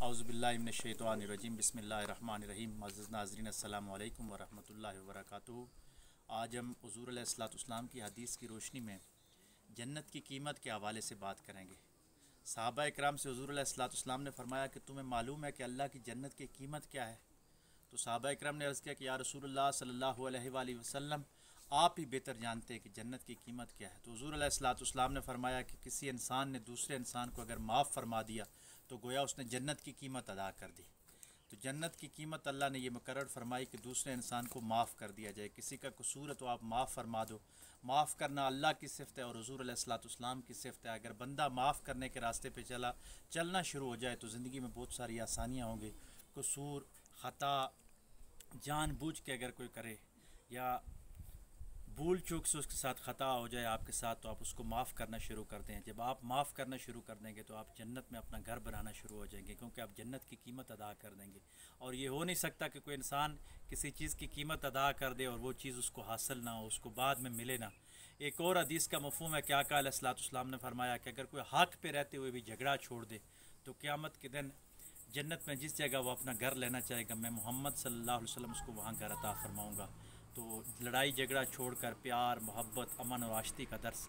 اعوذ باللہ من الشیطان الرجیم بسم اللہ الرحمن الرحیم۔ معزز ناظرین السلام علیکم ورحمۃ اللہ وبرکاتہ۔ آج ہم حضور علیہ الصلوۃ والسلام کی حدیث کی روشنی میں جنت کی قیمت کے حوالے سے بات کریں گے۔ صحابہ اکرام سے حضور علیہ الصلوۃ والسلام نے فرمایا کہ تمہیں معلوم ہے کہ اللہ کی جنت کی قیمت کیا ہے؟ تو صحابہ اکرام نے عرض کیا کہ یا رسول اللہ صلی اللہ علیہ وآلہ وسلم، آپ ہی بہتر جانتے ہیں کہ جنت کی قیمت کیا ہے۔ تو حضور علیہ الصلوۃ والسلام نے فرمایا کہ کسی انسان نے دوسرے انسان کو اگر معاف فرما دیا تو گویا اس نے جنت کی قیمت ادا کر دی۔ تو جنت کی قیمت اللہ نے یہ مقرر فرمائی کہ دوسرے انسان کو معاف کر دیا جائے۔ کسی کا قصور ہے تو آپ معاف فرما دو۔ معاف کرنا اللہ کی صفت ہے اور حضور علیہ الصلوۃ والسلام کی صفت ہے۔ اگر بندہ معاف کرنے کے راستے پہ چلنا شروع ہو جائے تو زندگی میں بہت ساری آسانیاں ہوں گی۔ قصور، خطا جان بوجھ کے اگر کوئی کرے یا بھول چوک سے اس کے ساتھ خطا ہو جائے آپ کے ساتھ، تو آپ اس کو معاف کرنا شروع کر دیں۔ جب آپ معاف کرنا شروع کر دیں گے تو آپ جنت میں اپنا گھر بنانا شروع ہو جائیں گے، کیونکہ آپ جنت کی قیمت ادا کر دیں گے۔ اور یہ ہو نہیں سکتا کہ کوئی انسان کسی چیز کی قیمت ادا کر دے اور وہ چیز اس کو حاصل نہ ہو، اس کو بعد میں ملے نہ۔ ایک اور حدیث کا مفہوم ہے کہ آقا علیہ الصلوۃ والسلام نے فرمایا کہ اگر کوئی حق پہ رہتے ہوئے بھی جھگڑا چھوڑ دے تو قیامت کے دن جنت میں جس جگہ وہ اپنا گھر لینا چاہے گا، میں محمد صلی اللہ علیہ وسلم اس کو وہاں گھر عطا فرماؤں گا۔ تو لڑائی جھگڑا چھوڑ کر پیار، محبت، امن اور آشتی کا درس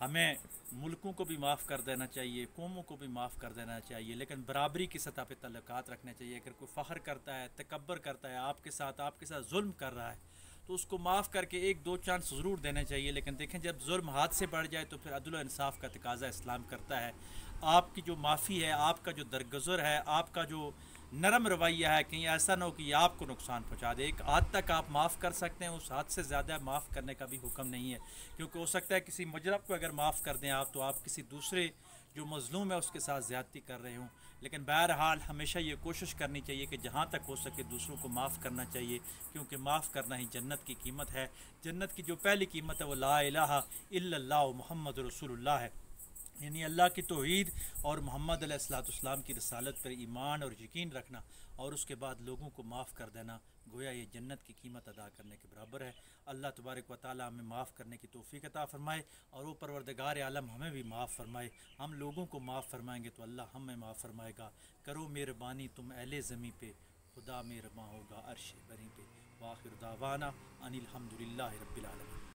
ہمیں ملکوں کو بھی معاف کر دینا چاہیے، قوموں کو بھی معاف کر دینا چاہیے، لیکن برابری کی سطح پہ تعلقات رکھنے چاہیے۔ اگر کوئی فخر کرتا ہے، تکبر کرتا ہے، آپ کے ساتھ ظلم کر رہا ہے تو اس کو معاف کر کے ایک دو چانس ضرور دینے چاہیے۔ لیکن دیکھیں جب ظلم ہاتھ سے بڑھ جائے تو پھر عدل و انصاف کا تقاضا اسلام کرتا ہے۔ آپ کی جو معافی ہے، آپ کا جو درگزر ہے، آپ کا جو نرم رویہ ہے، کہیں ایسا نہ ہو کہ یہ آپ کو نقصان پہنچا دے۔ ایک حد تک آپ معاف کر سکتے ہیں، اس حد سے زیادہ معاف کرنے کا بھی حکم نہیں ہے، کیونکہ ہو سکتا ہے کسی مجرم کو اگر معاف کر دیں آپ تو آپ کسی دوسرے جو مظلوم ہے اس کے ساتھ زیادتی کر رہے ہوں۔ لیکن بہرحال ہمیشہ یہ کوشش کرنی چاہیے کہ جہاں تک ہو سکے دوسروں کو معاف کرنا چاہیے، کیونکہ معاف کرنا ہی جنت کی قیمت ہے۔ جنت کی جو پہلی قیمت ہے وہ لا الہ الا اللہ محمد رسول اللہ ہے، یعنی اللہ کی توحید اور محمد علیہ الصلوۃ والسلام کی رسالت پر ایمان اور یقین رکھنا، اور اس کے بعد لوگوں کو معاف کر دینا، گویا یہ جنت کی قیمت ادا کرنے کے برابر ہے۔ اللہ تبارک و تعالی ہمیں معاف کرنے کی توفیق عطا فرمائے، اور وہ پروردگار عالم ہمیں بھی معاف فرمائے۔ ہم لوگوں کو معاف فرمائیں گے تو اللہ ہمیں معاف فرمائے گا۔ کرو مہربانی تم اہل زمیں پہ، خدا مہرباں ہوگا عرش بری پہ۔ وآخر دعوانا ان الحمد للہ رب العالمین۔